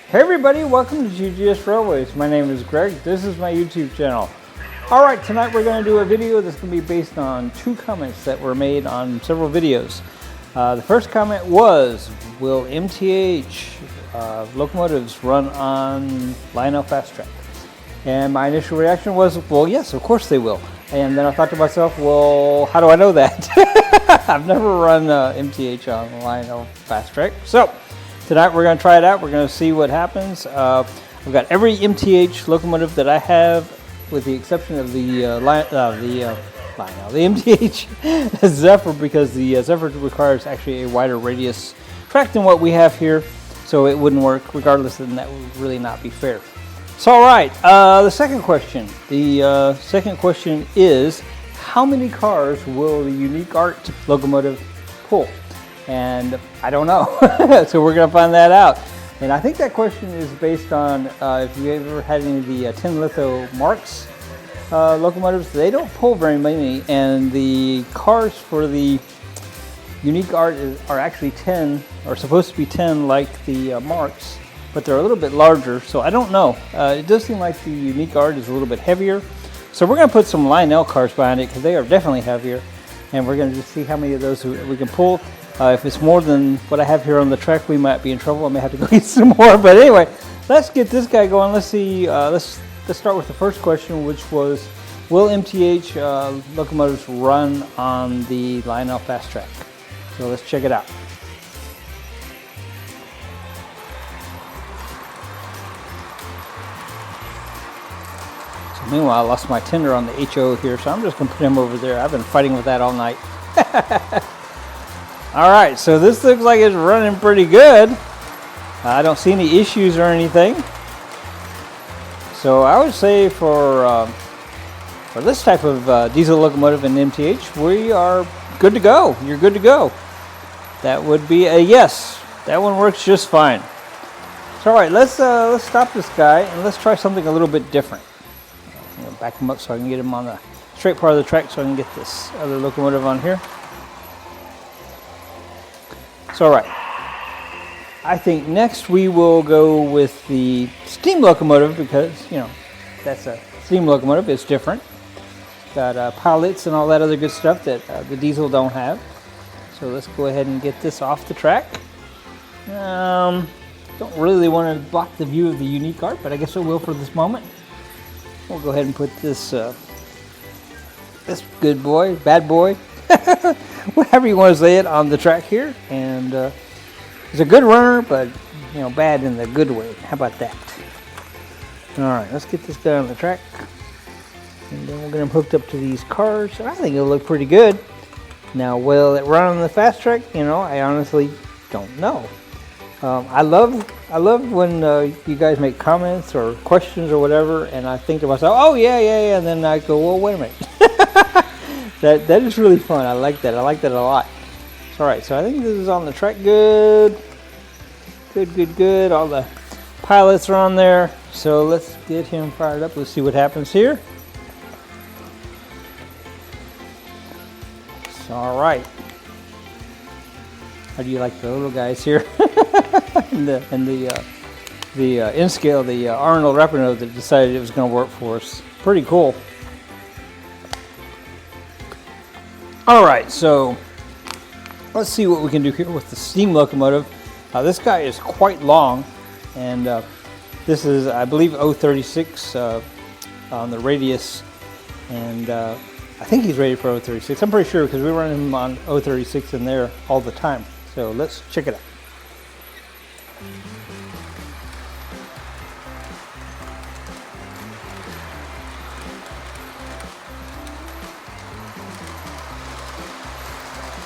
Hey everybody, welcome to GGS Railways. My name is Greg. This is my YouTube channel. Alright, tonight we're going to do a video that's going to be based on two comments that were made on several videos. The first comment was, will MTH locomotives run on Lionel Fas Track? And my initial reaction was, well, yes, of course they will. And then I thought to myself, well, how do I know that? I've never run MTH on Lionel Fas Track. So tonight we're going to try it out. We're going to see what happens. I've got every MTH locomotive that I have, with the exception of the MTH Zephyr, because the Zephyr requires actually a wider radius track than what we have here, so it wouldn't work regardless, and that would really not be fair. So, all right, the second question. The second question is, how many cars will the Unique Art Locomotive pull? And I don't know, so we're going to find that out. And I think that question is based on if you ever had any of the 10 litho marks locomotives. They don't pull very many, and the cars for the Unique Art are actually 10, or supposed to be 10 like the marks, but they're a little bit larger, so I don't know. It does seem like the Unique Art is a little bit heavier, so we're going to put some Lionel cars behind it because they are definitely heavier, and we're going to just see how many of those we can pull. If it's more than what I have here on the track, we might be in trouble. I may have to go get some more. But anyway, let's get this guy going. Let's see. Let's start with the first question, which was, will MTH locomotives run on the Lionel Fas Track? So let's check it out. So meanwhile, I lost my tender on the HO here, so I'm just going to put him over there. I've been fighting with that all night. Alright, so this looks like it's running pretty good. I don't see any issues or anything. So I would say for this type of diesel locomotive in MTH, we are good to go. You're good to go. That would be a yes. That one works just fine. So alright, let's stop this guy and let's try something a little bit different. I'm going to back him up so I can get him on the straight part of the track so I can get this other locomotive on here. So, all right, I think next we will go with the steam locomotive because, you know, that's a steam locomotive. It's different. It's got pilots and all that other good stuff that the diesel don't have. So let's go ahead and get this off the track. Don't really want to block the view of the Unique Art, but I guess I will for this moment. We'll go ahead and put this this good boy, bad boy, whatever you want to say it, on the track here. And he's a good runner, but you know, bad in the good way. How about that? All right, let's get this guy on the track, and then we'll get him hooked up to these cars. And I think it'll look pretty good. Now, will it run on the Fas Track? You know, I honestly don't know. I love when you guys make comments or questions or whatever, and I think to myself, oh yeah, and then I go, well, wait a minute. That is really fun. I like that. I like that a lot. All right, so I think this is on the track good. Good. All the pilots are on there. So let's get him fired up. Let's see what happens here. All right. How do you like the little guys here? and the N-scale, the Arnold Rapinoe that decided it was going to work for us. Pretty cool. Alright, so let's see what we can do here with the steam locomotive. This guy is quite long, and this is, I believe, 036 on the radius, and I think he's rated for 036. I'm pretty sure because we run him on 036 in there all the time. So let's check it out.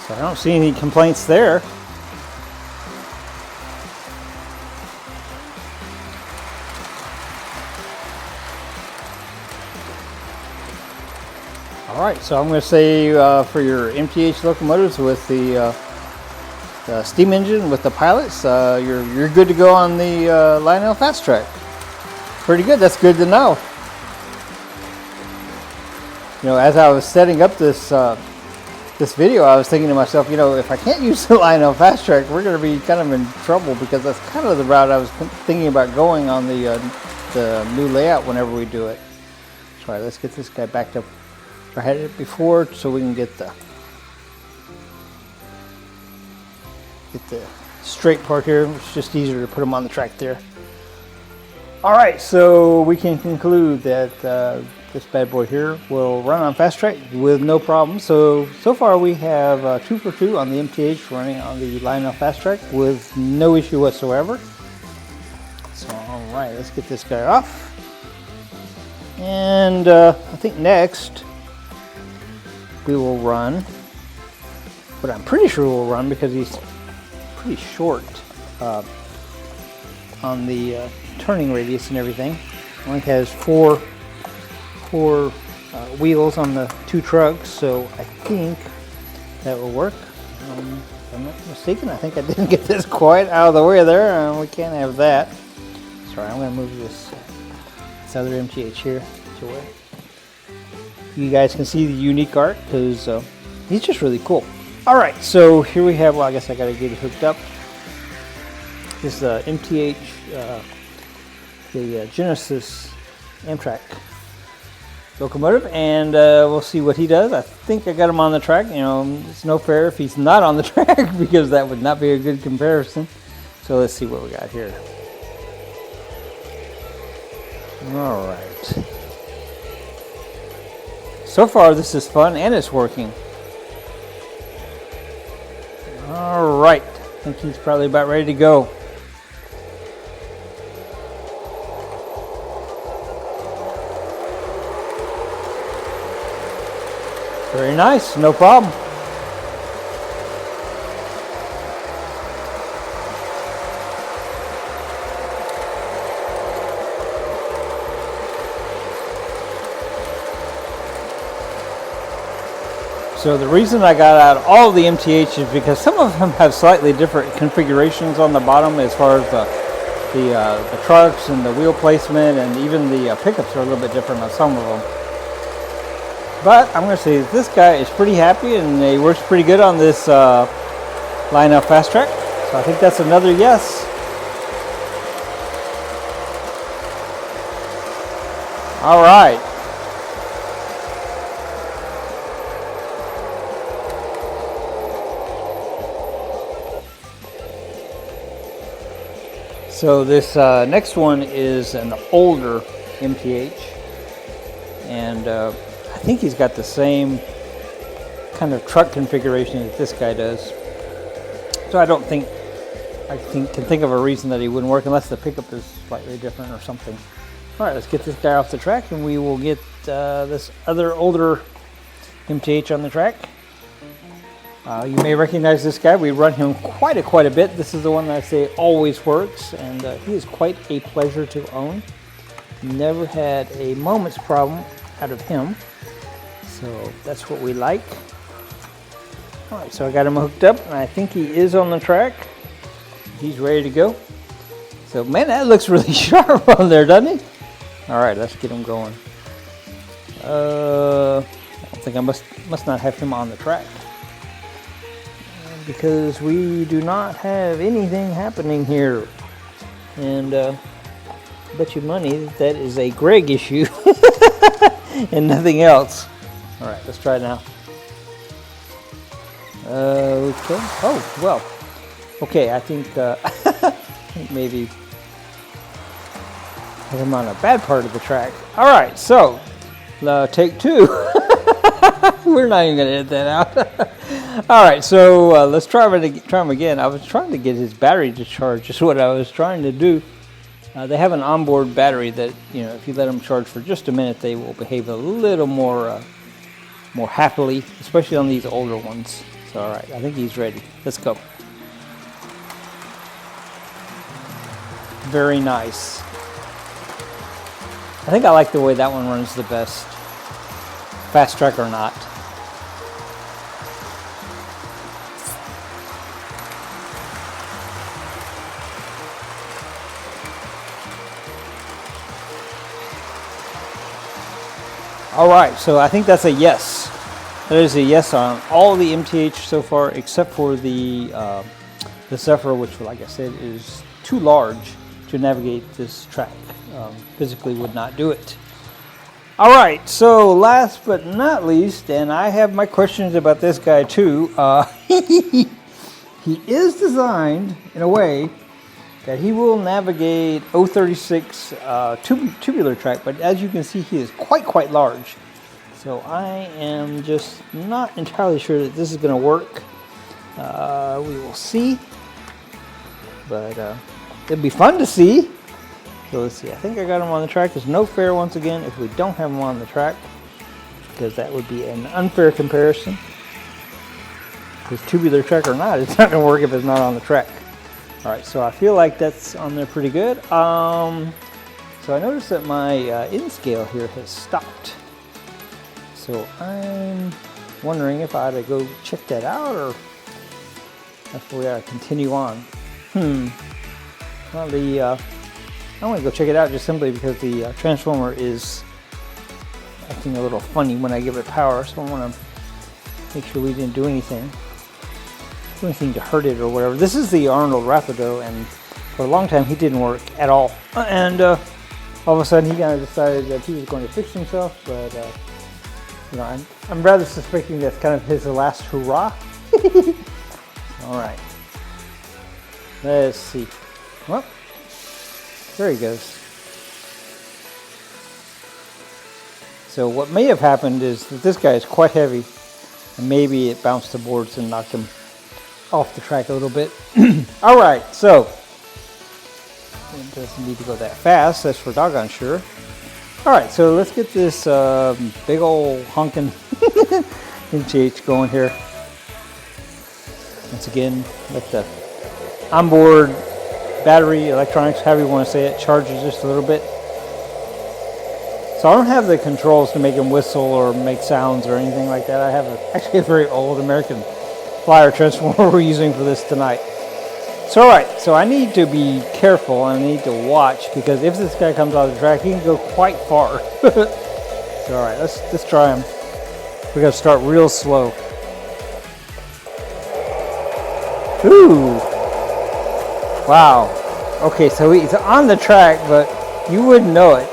So I don't see any complaints there. All right, so I'm going to say for your MTH locomotives with the steam engine with the pilots, you're good to go on the Lionel Fas Track. Pretty good. That's good to know. You know, as I was setting up this this video, I was thinking to myself, you know, if I can't use the Lionel Fas Track, we're going to be kind of in trouble, because that's kind of the route I was thinking about going on the new layout whenever we do it. So, all right, let's get this guy backed up where I had it before, so we can get the straight part here. It's just easier to put them on the track there. All right, so we can conclude that this bad boy here will run on Fas Track with no problem. So far we have 2 for 2 on the MTH running on the Lionel Fas Track with no issue whatsoever. So all right, let's get this guy off. And I think next we will run, but I'm pretty sure we'll run, because he's pretty short on the turning radius and everything. Only has four wheels on the 2 trucks, so I think that will work. If I'm not mistaken, I think I didn't get this quite out of the way there, and we can't have that. Sorry, I'm going to move this other MTH here to where you guys can see the unique art, because he's just really cool. Alright, so here we have, well, I guess I gotta get it hooked up. This is the MTH, the Genesis Amtrak locomotive, and we'll see what he does. I think I got him on the track. You know, it's no fair if he's not on the track, because that would not be a good comparison. So let's see what we got here. Alright. So far this is fun and it's working. Alright, I think he's probably about ready to go. Very nice, no problem. So the reason I got out all the MTH is because some of them have slightly different configurations on the bottom, as far as the trucks and the wheel placement, and even the pickups are a little bit different on some of them. But I'm going to say this guy is pretty happy, and he works pretty good on this Lionel Fas Track. So I think that's another yes. All right. So this next one is an older MTH, and I think he's got the same kind of truck configuration that this guy does. So I don't think can think of a reason that he wouldn't work, unless the pickup is slightly different or something. All right, let's get this guy off the track, and we will get this other older MTH on the track. You may recognize this guy. We run him quite a bit. This is the one that I say always works, and he is quite a pleasure to own. Never had a moment's problem out of him, so that's what we like. All right, so I got him hooked up, and I think he is on the track. He's ready to go. So man, that looks really sharp on there, doesn't he? All right, let's get him going. I don't think I must not have him on the track, because we do not have anything happening here, and bet you money that is a Greg issue and nothing else. All right, let's try it now. Okay. Oh well. Okay, I think maybe have him on a bad part of the track. All right, so take 2. We're not even gonna edit that out. All right, so let's try him again. I was trying to get his battery to charge. Is what I was trying to do. They have an onboard battery that, you know, if you let them charge for just a minute, they will behave a little more happily, especially on these older ones. So all right, I think he's ready. Let's go. Very nice. I think I like the way that one runs the best, Fas Track or not. All right, so I think that's a yes. That is a yes on all the MTH so far, except for the Zephyr, which, like I said, is too large to navigate this track. Physically would not do it. All right, so last but not least, and I have my questions about this guy too. He is designed in a way that he will navigate 036 tubular track, but as you can see, he is quite large. So I am just not entirely sure that this is going to work. We will see, but it'll be fun to see. So let's see, I think I got him on the track. There's no fair once again if we don't have him on the track, because that would be an unfair comparison. Because tubular track or not, it's not going to work if it's not on the track. All right, so I feel like that's on there pretty good. So I noticed that my in scale here has stopped. So I'm wondering if I ought to go check that out, or if we ought to continue on. Well, I want to go check it out just simply because the transformer is acting a little funny when I give it power, so I want to make sure we didn't do anything to hurt it or whatever. This is the Arnold Rapido, and for a long time he didn't work at all. And all of a sudden he kind of decided that he was going to fix himself, but you know, I'm rather suspecting that's kind of his last hurrah. All right, let's see. Well, there he goes. So what may have happened is that this guy is quite heavy, and maybe it bounced the boards and knocked him off the track a little bit. All right, so it doesn't need to go that fast, that's for doggone sure. All right, so let's get this big old honking MTH going here. Once again, let the onboard battery, electronics, however you want to say it, charges just a little bit. So I don't have the controls to make him whistle or make sounds or anything like that. I have actually a very old American Flyer transformer we're using for this tonight. So all right, so I need to be careful and I need to watch, because if this guy comes off the track, he can go quite far. So all right, let's try him. We're gonna start real slow. Ooh. Wow. Okay, so he's on the track, but you wouldn't know it.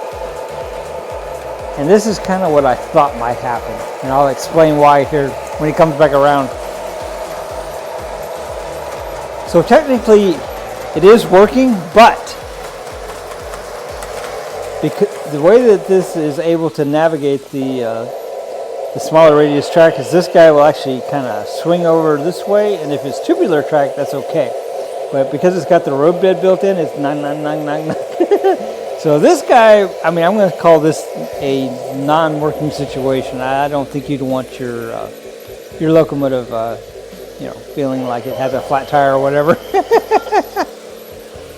And this is kind of what I thought might happen. And I'll explain why here when he comes back around. So technically, it is working, but because the way that this is able to navigate the smaller radius track is this guy will actually kind of swing over this way, and if it's tubular track, that's okay. But because it's got the road bed built in, it's 99999. So this guy, I mean, I'm going to call this a non-working situation. I don't think you'd want your locomotive, you know, feeling like it has a flat tire or whatever.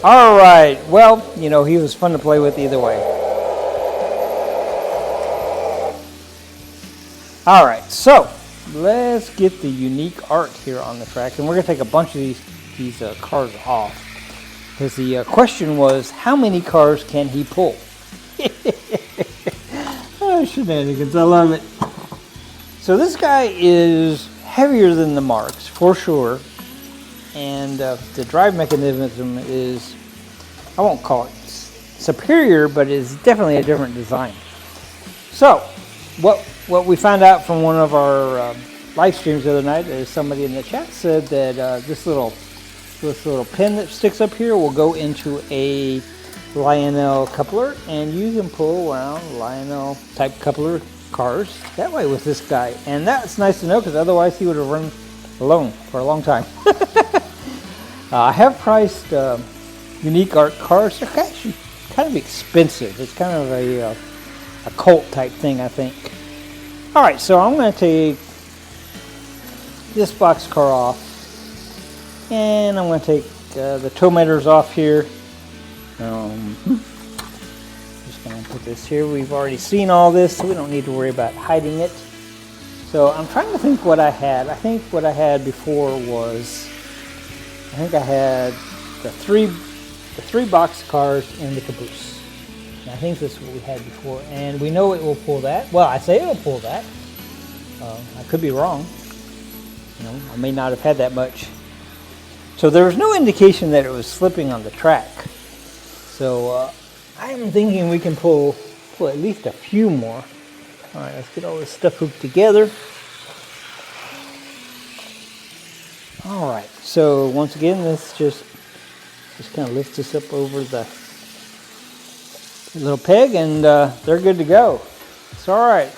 All right. Well, you know, he was fun to play with either way. All right. So let's get the Unique Art here on the track, and we're going to take a bunch of these cars off, because the question was, how many cars can he pull? Oh, shenanigans, I love it. So this guy is heavier than the Marks, for sure, and the drive mechanism is, I won't call it superior, but it's definitely a different design. So what we found out from one of our live streams the other night is somebody in the chat said that this little pin that sticks up here will go into a Lionel coupler, and you can pull around Lionel type coupler cars that way with this guy. And that's nice to know, because otherwise he would have run alone for a long time. I have priced Unique Art cars. They're actually kind of expensive. It's kind of a cult type thing, I think. All right, so I'm going to take this boxcar off, and I'm going to take the tow meters off here. Just going to put this here. We've already seen all this, so we don't need to worry about hiding it. So I'm trying to think what I had. I think what I had before was, I think I had the three box cars in the caboose. And I think this is what we had before, and we know it will pull that. Well, I say it will pull that. I could be wrong. You know, I may not have had that much. So there was no indication that it was slipping on the track. So I am thinking we can pull at least a few more. All right, let's get all this stuff hooked together. All right, so once again, this just kind of lifts us up over the little peg, and they're good to go. So all right,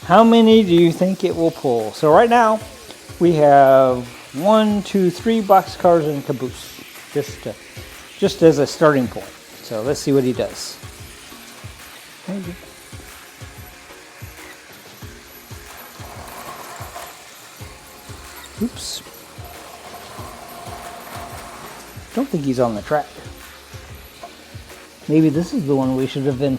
how many do you think it will pull? So right now, we have 1, 2, 3 boxcars and a caboose, just as a starting point. So let's see what he does. Maybe. Oops. Don't think he's on the track. Maybe this is the one we should have been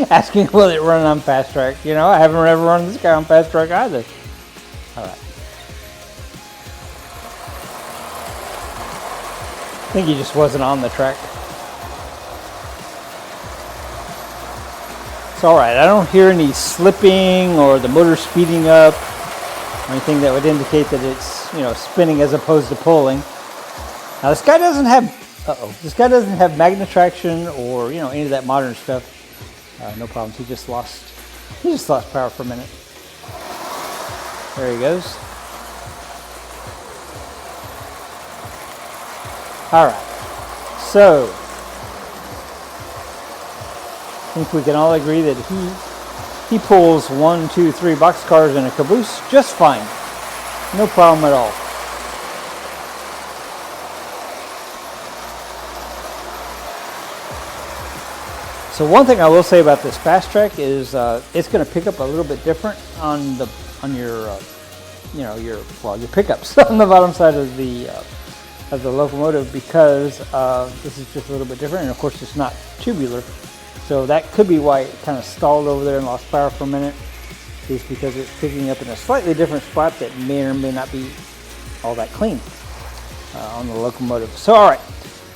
asking, will it run on Fas Track? You know, I haven't ever run this guy on Fas Track either. All right. I think he just wasn't on the track. It's all right. I don't hear any slipping or the motor speeding up or anything that would indicate that it's, you know, spinning as opposed to pulling. Now this guy doesn't have, this guy doesn't have magnet traction or, you know, any of that modern stuff. No problems. He just lost power for a minute. There he goes. All right. So I think we can all agree that he pulls 1, 2, 3 boxcars and a caboose just fine. No problem at all. So one thing I will say about this Fas Track is it's going to pick up a little bit different on your you know, your pickups on the bottom side of the locomotive, because this is just a little bit different, and of course it's not tubular. So that could be why it kind of stalled over there and lost power for a minute, is because it's picking up in a slightly different spot that may or may not be all that clean on the locomotive. So all right.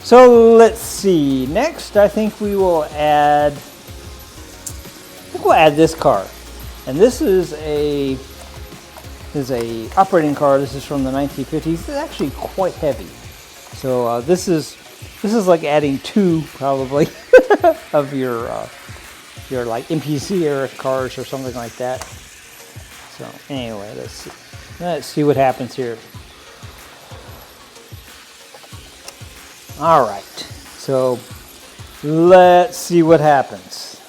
So let's see. Next, I think we will add. We'll add this car, and this is a operating car. This is from the 1950s. It's actually quite heavy. So this is like adding 2 probably of your like MPC era cars or something like that. So anyway, let's see what happens here. All right, so let's see what happens.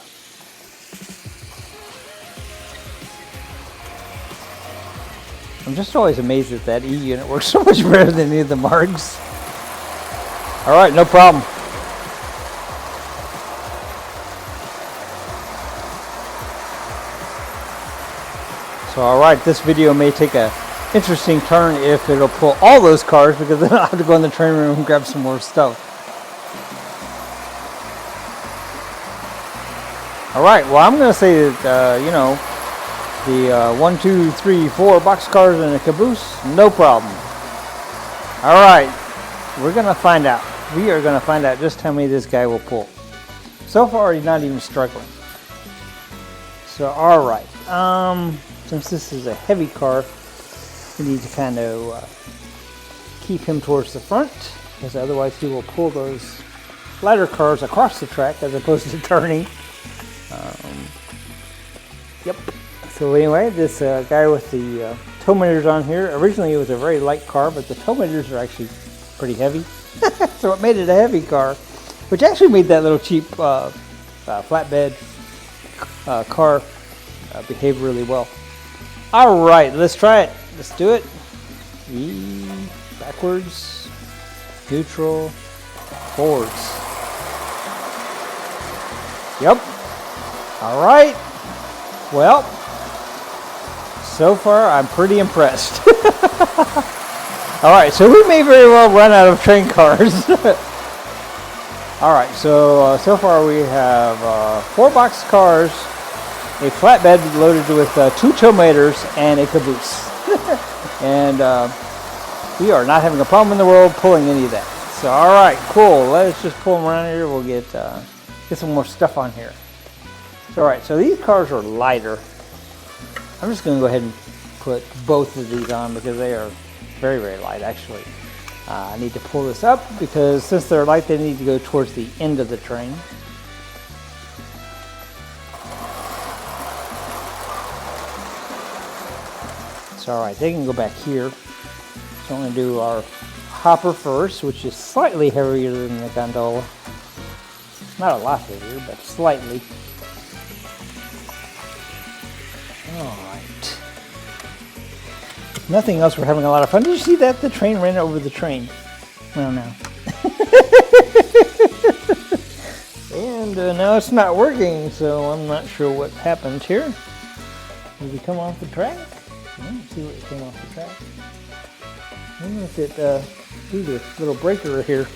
I'm just always amazed that that E unit works so much better than any of the Margs. All right, no problem. So all right, this video may take a interesting turn if it'll pull all those cars, because then I'll have to go in the train room and grab some more stuff. All right, well, I'm going to say that, you know, the 1, 2, 3, 4 boxcars and a caboose, no problem. All right, we're going to find out. We are going to find out just how many this guy will pull. So far, he's not even struggling. So, all right, since this is a heavy car, we need to kind of keep him towards the front, because otherwise he will pull those lighter cars across the track as opposed to turning. Yep. So anyway, this guy with the tow meters on here, originally it was a very light car, but the tow meters are actually pretty heavy. So it made it a heavy car, which actually made that little cheap flatbed car behave really well. All right, let's try it. Let's do it. E, backwards, neutral, forwards. Yep. All right. Well, so far I'm pretty impressed. All right, so we may very well run out of train cars. All right, so so far we have 4 box cars, a flatbed loaded with 2 tow meters, and a caboose. And we are not having a problem in the world pulling any of that. So all right, cool. Let's just pull them around here. We'll get some more stuff on here. So all right, so these cars are lighter. I'm just going to go ahead and put both of these on because they are very, very light actually. I need to pull this up because since they're light, they need to go towards the end of the train. It's all right, they can go back here. So I'm going to do our hopper first, which is slightly heavier than the gondola. Not a lot heavier, but slightly. All right. If nothing else, we're having a lot of fun. Did you see that? The train ran over the train. Well, no. And now it's not working, so I'm not sure what happened here. Did we come off the track? Let's see what came off the track. I wonder if it threw this little breaker here.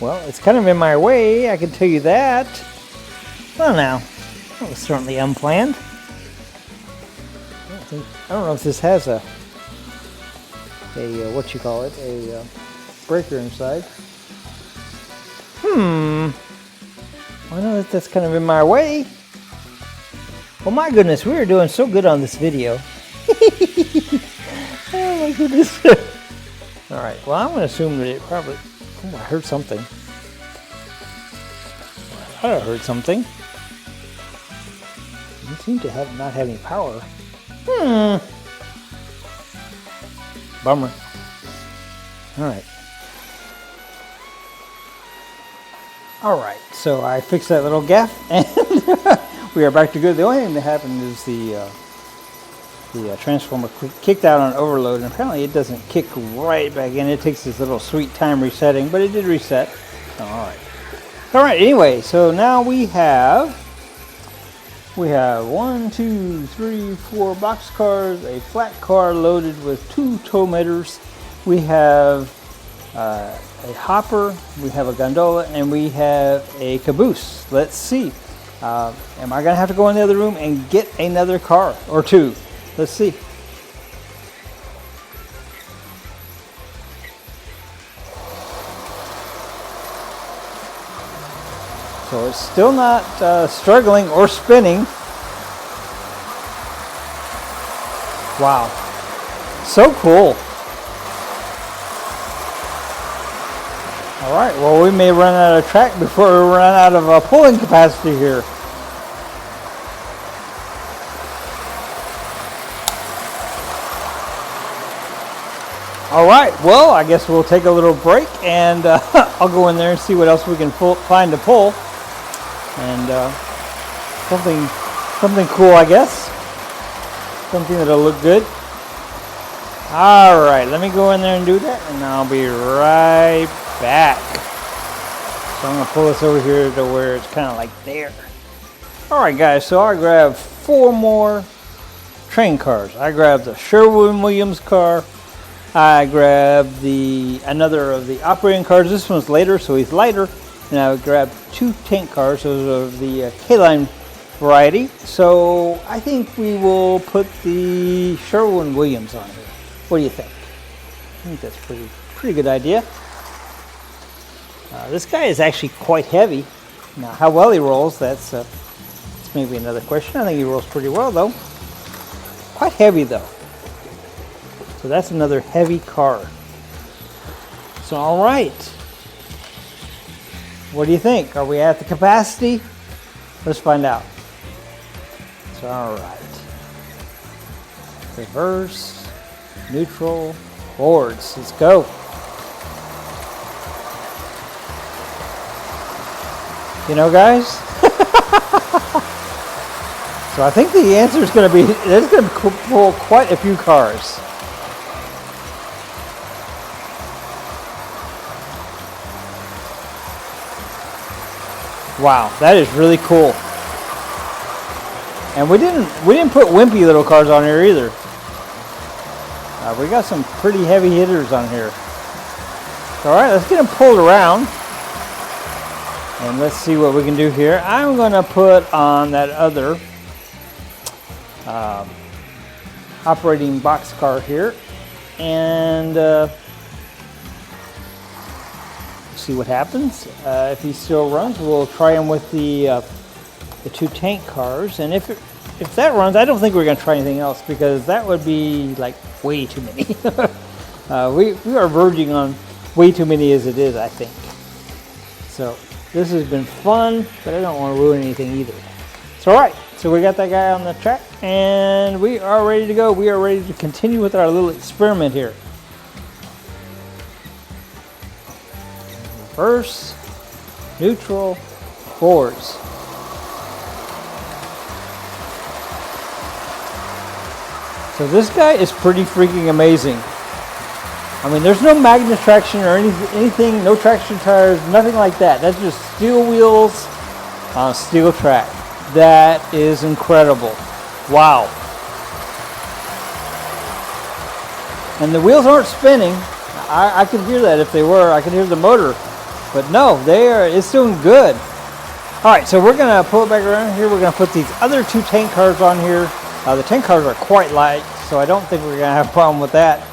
Well, it's kind of in my way, I can tell you that. Well, now, that was certainly unplanned. I don't know if this has a what you call it, a breaker inside. I know that that's kind of in my way. Well, my goodness, we are doing so good on this video. Oh my goodness. All right, well, I'm going to assume that it probably... Oh, I heard something. I heard something. It seemed to not have any power. Bummer. All right. All right, so I fixed that little gaffe, and we are back to good. The only thing that happened is the transformer kicked out on overload, and apparently it doesn't kick right back in. It takes this little sweet time resetting, but it did reset. All right. Anyway, so now we have 1, 2, 3, 4 box cars, a flat car loaded with 2 tow meters. We have a hopper, we have a gondola, and we have a caboose. Let's see. Am I going to have to go in the other room and get another car or 2? Let's see. So it's still not struggling or spinning. Wow. So cool. All right, well, we may run out of track before we run out of pulling capacity here. All right, well, I guess we'll take a little break, and I'll go in there and see what else we can find to pull. And something cool, I guess. Something that'll look good. All right, let me go in there and do that, and I'll be right back. So I'm going to pull this over here to where it's kind of like there. All right, guys, so I grabbed 4 more train cars. I grabbed the Sherwin-Williams car. I grabbed another of the operating cars. This one's later, so he's lighter. And I grabbed 2 tank cars. Those are the K-line variety. So I think we will put the Sherwin-Williams on here. What do you think? I think that's pretty good idea. This guy is actually quite heavy. Now, how well he rolls, that's maybe another question. I think he rolls pretty well, though. Quite heavy, though. So that's another heavy car. So, all right. What do you think? Are we at the capacity? Let's find out. So, all right. Reverse, neutral, forwards. Let's go. You know, guys? So I think the answer is going to be, it's going to pull quite a few cars. Wow, that is really cool. And we didn't put wimpy little cars on here either. We got some pretty heavy hitters on here. All right, let's get them pulled around. And let's see what we can do here. I'm going to put on that other operating box car here. And see what happens. If he still runs, we'll try him with the 2 tank cars. And if if that runs, I don't think we're going to try anything else because that would be like way too many. We are verging on way too many as it is, I think. So this has been fun, but I don't want to ruin anything either. So all right, so we got that guy on the track, and we are ready to go. We are ready to continue with our little experiment here. Reverse, neutral, forwards. So this guy is pretty freaking amazing. I mean, there's no magnet traction or anything, no traction tires, nothing like that. That's just steel wheels on steel track. That is incredible. Wow. And the wheels aren't spinning. I could hear that if they were. I could hear the motor. But no, it's doing good. All right, so we're going to pull it back around here. We're going to put these other two tank cars on here. The tank cars are quite light, so I don't think we're going to have a problem with that.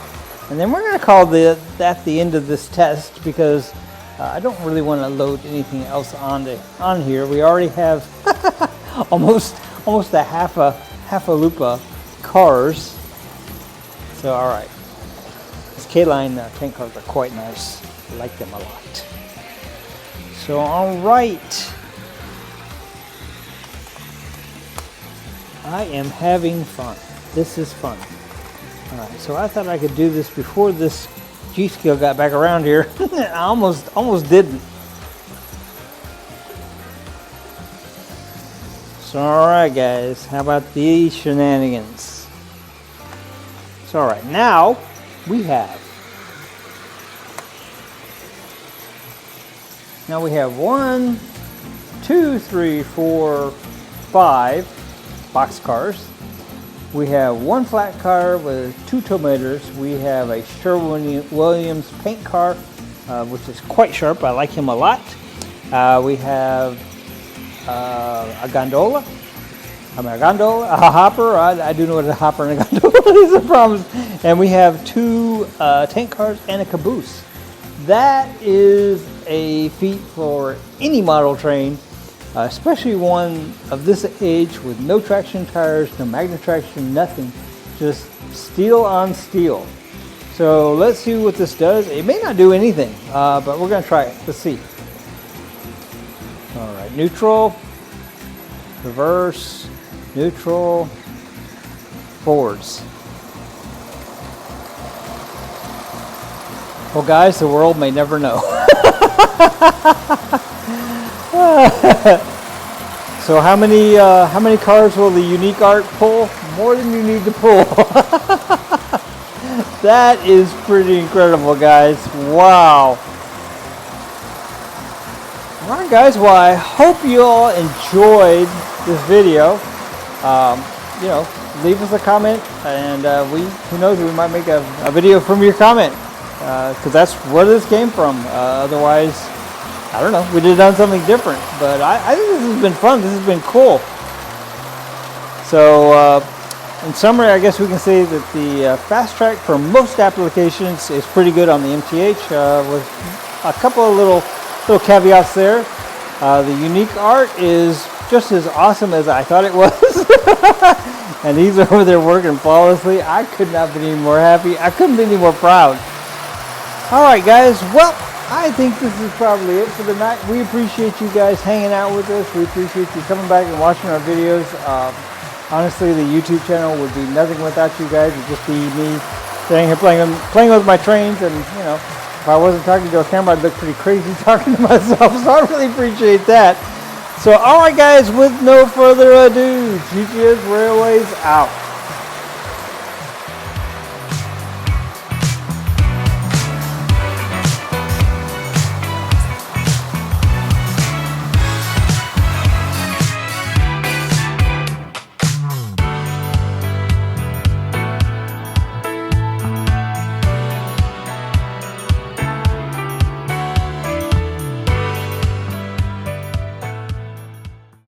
And then we're going to call that the end of this test because I don't really want to load anything else on here. We already have almost a half a loop of cars. So all right, these K-line tank cars are quite nice. I like them a lot. So all right, I am having fun. This is fun. All right, so I thought I could do this before this G-Skill got back around here. I almost didn't. So all right, guys, how about these shenanigans? So all right, now we have 1, 2, 3, 4, 5 box cars. We have one flat car with 2 tow motors. We have a Sherwin-Williams paint car, which is quite sharp. I like him a lot. We have a gondola. A hopper. I do know what a hopper and a gondola is, I promise. And we have 2 tank cars and a caboose. That is a feat for any model train. Especially one of this age with no traction tires, no magnet traction, nothing. Just steel on steel. So let's see what this does. It may not do anything, but we're going to try it. Let's see. All right, neutral, reverse, neutral, forwards. Well, guys, the world may never know. So how many cars will the Unique Art pull? More than you need to pull. That is pretty incredible, guys. Wow. All right, guys. Well, I hope you all enjoyed this video. You know, leave us a comment, and who knows, we might make a video from your comment, because that's where this came from. Otherwise, I don't know, we did done something different, but I think this has been fun. This has been cool. So in summary, I guess we can say that the Fas Track for most applications is pretty good on the MTH, with a couple of little caveats there. The Unique Art is just as awesome as I thought it was. And he's over there working flawlessly. I could not be any more happy. I couldn't be any more proud. All right, guys. Well, I think this is probably it for the night. We appreciate you guys hanging out with us. We appreciate you coming back and watching our videos. Honestly, the YouTube channel would be nothing without you guys. It'd just be me sitting here playing with my trains, and you know, if I wasn't talking to a camera, I'd look pretty crazy talking to myself. So I really appreciate that. So, all right, guys. With no further ado, GTS Railways out.